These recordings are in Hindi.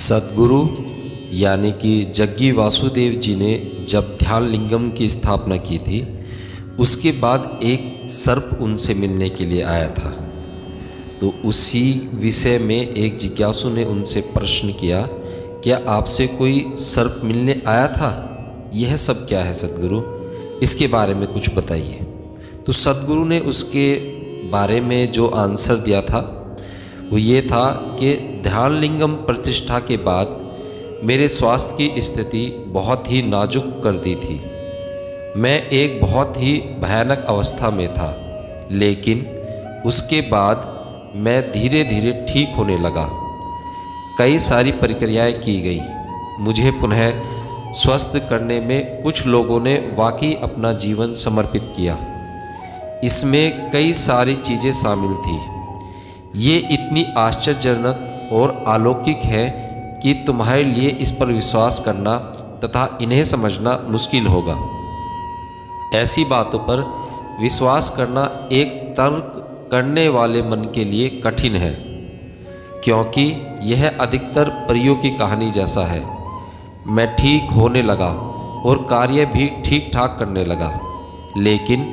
सद्गुरु यानी कि जग्गी वासुदेव जी ने जब ध्यान लिंगम की स्थापना की थी, उसके बाद एक सर्प उनसे मिलने के लिए आया था। तो उसी विषय में एक जिज्ञासु ने उनसे प्रश्न किया, क्या आपसे कोई सर्प मिलने आया था? यह सब क्या है सद्गुरु, इसके बारे में कुछ बताइए। तो सद्गुरु ने उसके बारे में जो आंसर दिया था वो ये था कि ध्यान लिंगम प्रतिष्ठा के बाद मेरे स्वास्थ्य की स्थिति बहुत ही नाजुक कर दी थी। मैं एक बहुत ही भयानक अवस्था में था, लेकिन उसके बाद मैं धीरे धीरे ठीक होने लगा। कई सारी प्रक्रियाएं की गई। मुझे पुनः स्वस्थ करने में कुछ लोगों ने वाकई अपना जीवन समर्पित किया। इसमें कई सारी चीज़ें शामिल थी। ये इतनी आश्चर्यजनक और अलौकिक है कि तुम्हारे लिए इस पर विश्वास करना तथा इन्हें समझना मुश्किल होगा। ऐसी बातों पर विश्वास करना एक तर्क करने वाले मन के लिए कठिन है, क्योंकि यह अधिकतर परियों की कहानी जैसा है। मैं ठीक होने लगा और कार्य भी ठीक ठाक करने लगा, लेकिन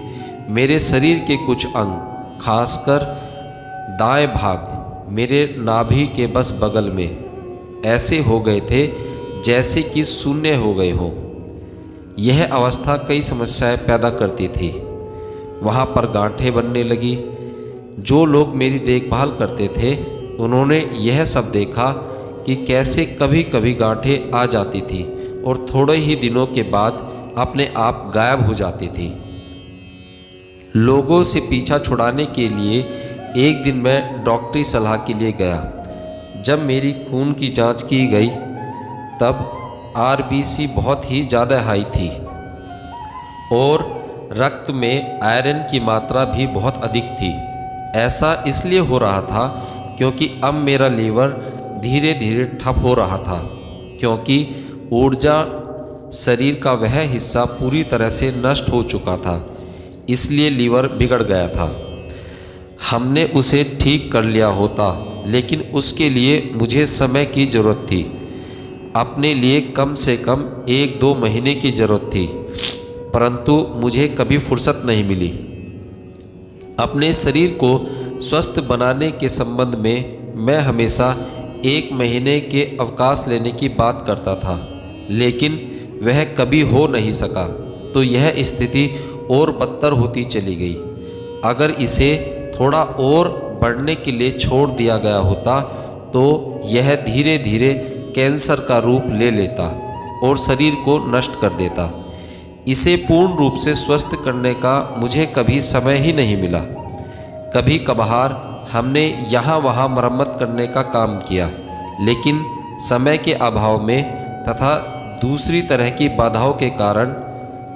मेरे शरीर के कुछ अंग, खासकर दाएं भाग मेरे नाभि के बस बगल में ऐसे हो गए थे जैसे कि शून्य हो गए हों। यह अवस्था कई समस्याएं पैदा करती थी। वहाँ पर गांठें बनने लगी। जो लोग मेरी देखभाल करते थे उन्होंने यह सब देखा कि कैसे कभी कभी गांठें आ जाती थी और थोड़े ही दिनों के बाद अपने आप गायब हो जाती थी। लोगों से पीछा छुड़ाने के लिए एक दिन मैं डॉक्टरी सलाह के लिए गया। जब मेरी खून की जांच की गई तब आरबीसी बहुत ही ज़्यादा हाई थी और रक्त में आयरन की मात्रा भी बहुत अधिक थी। ऐसा इसलिए हो रहा था क्योंकि अब मेरा लीवर धीरे धीरे ठप हो रहा था, क्योंकि ऊर्जा शरीर का वह हिस्सा पूरी तरह से नष्ट हो चुका था। इसलिए लीवर बिगड़ गया था। हमने उसे ठीक कर लिया होता, लेकिन उसके लिए मुझे समय की ज़रूरत थी। अपने लिए कम से कम 1-2 महीने की ज़रूरत थी, परंतु मुझे कभी फुर्सत नहीं मिली। अपने शरीर को स्वस्थ बनाने के संबंध में मैं हमेशा 1 महीने के अवकाश लेने की बात करता था, लेकिन वह कभी हो नहीं सका। तो यह स्थिति और बदतर होती चली गई। अगर इसे थोड़ा और बढ़ने के लिए छोड़ दिया गया होता तो यह धीरे धीरे कैंसर का रूप ले लेता और शरीर को नष्ट कर देता। इसे पूर्ण रूप से स्वस्थ करने का मुझे कभी समय ही नहीं मिला। कभी कभार हमने यहाँ वहाँ मरम्मत करने का काम किया, लेकिन समय के अभाव में तथा दूसरी तरह की बाधाओं के कारण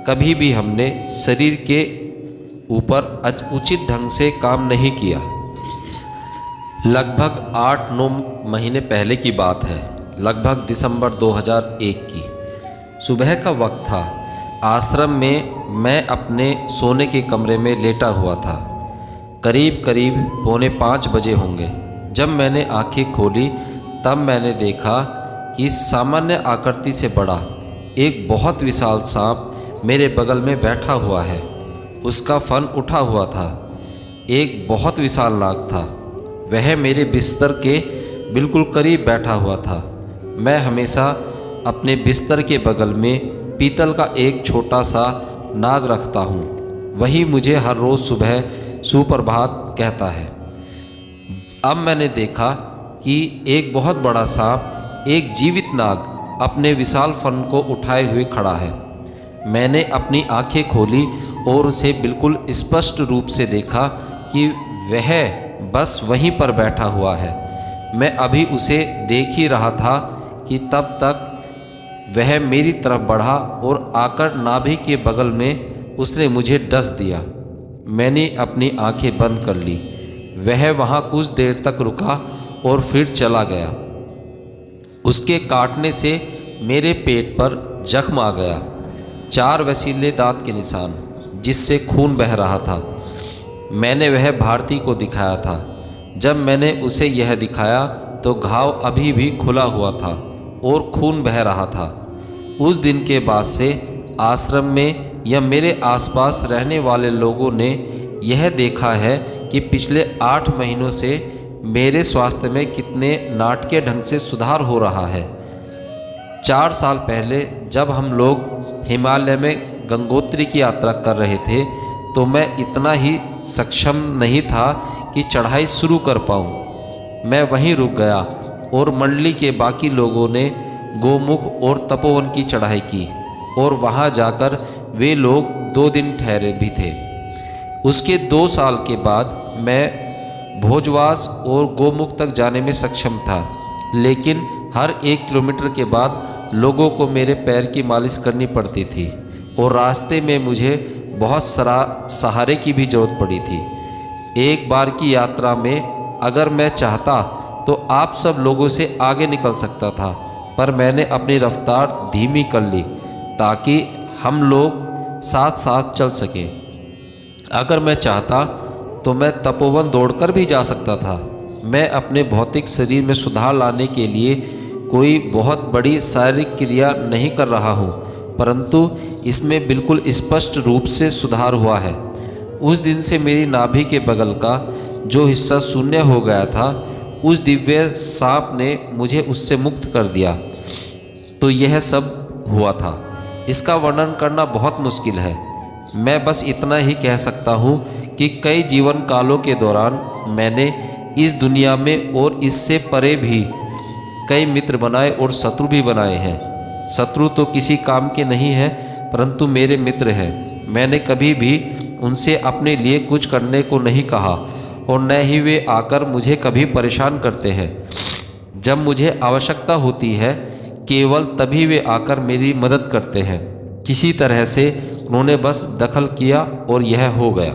कभी भी हमने शरीर के ऊपर उचित ढंग से काम नहीं किया। लगभग 8-9 महीने पहले की बात है, लगभग दिसंबर 2001 की सुबह का वक्त था। आश्रम में मैं अपने सोने के कमरे में लेटा हुआ था। करीब करीब 4:45 बजे होंगे। जब मैंने आंखें खोली तब मैंने देखा कि सामान्य आकृति से बड़ा एक बहुत विशाल सांप मेरे बगल में बैठा हुआ है। उसका फन उठा हुआ था। एक बहुत विशाल नाग था। वह मेरे बिस्तर के बिल्कुल करीब बैठा हुआ था। मैं हमेशा अपने बिस्तर के बगल में पीतल का एक छोटा सा नाग रखता हूँ। वही मुझे हर रोज़ सुबह सुप्रभात कहता है। अब मैंने देखा कि एक बहुत बड़ा सांप, एक जीवित नाग, अपने विशाल फन को उठाए हुए खड़ा है। मैंने अपनी आंखें खोली और उसे बिल्कुल स्पष्ट रूप से देखा कि वह बस वहीं पर बैठा हुआ है। मैं अभी उसे देख ही रहा था कि तब तक वह मेरी तरफ बढ़ा और आकर नाभि के बगल में उसने मुझे डस दिया। मैंने अपनी आंखें बंद कर ली। वह वहाँ कुछ देर तक रुका और फिर चला गया। उसके काटने से मेरे पेट पर जख्म आ गया, 4 वसीले दांत के निशान, जिससे खून बह रहा था। मैंने वह भारती को दिखाया था। जब मैंने उसे यह दिखाया तो घाव अभी भी खुला हुआ था और खून बह रहा था। उस दिन के बाद से आश्रम में या मेरे आसपास रहने वाले लोगों ने यह देखा है कि पिछले 8 महीनों से मेरे स्वास्थ्य में कितने नाटकीय ढंग से सुधार हो रहा है। 4 साल पहले जब हम लोग हिमालय में गंगोत्री की यात्रा कर रहे थे तो मैं इतना ही सक्षम नहीं था कि चढ़ाई शुरू कर पाऊँ। मैं वहीं रुक गया और मंडली के बाकी लोगों ने गोमुख और तपोवन की चढ़ाई की और वहाँ जाकर वे लोग 2 दिन ठहरे भी थे। उसके 2 साल के बाद मैं भोजवास और गोमुख तक जाने में सक्षम था, लेकिन हर 1 किलोमीटर के बाद लोगों को मेरे पैर की मालिश करनी पड़ती थी और रास्ते में मुझे बहुत सहारे की भी ज़रूरत पड़ी थी। एक बार की यात्रा में अगर मैं चाहता तो आप सब लोगों से आगे निकल सकता था, पर मैंने अपनी रफ्तार धीमी कर ली ताकि हम लोग साथ साथ चल सकें। अगर मैं चाहता तो मैं तपोवन दौड़कर भी जा सकता था। मैं अपने भौतिक शरीर में सुधार लाने के लिए कोई बहुत बड़ी शारीरिक क्रिया नहीं कर रहा हूँ, परंतु इसमें बिल्कुल स्पष्ट रूप से सुधार हुआ है। उस दिन से मेरी नाभि के बगल का जो हिस्सा शून्य हो गया था, उस दिव्य सांप ने मुझे उससे मुक्त कर दिया। तो यह सब हुआ था। इसका वर्णन करना बहुत मुश्किल है। मैं बस इतना ही कह सकता हूँ कि कई जीवन कालों के दौरान मैंने इस दुनिया में और इससे परे भी कई मित्र बनाए और शत्रु भी बनाए हैं। शत्रु तो किसी काम के नहीं हैं, परंतु मेरे मित्र हैं। मैंने कभी भी उनसे अपने लिए कुछ करने को नहीं कहा और न ही वे आकर मुझे कभी परेशान करते हैं। जब मुझे आवश्यकता होती है केवल तभी वे आकर मेरी मदद करते हैं। किसी तरह से उन्होंने बस दखल किया और यह हो गया।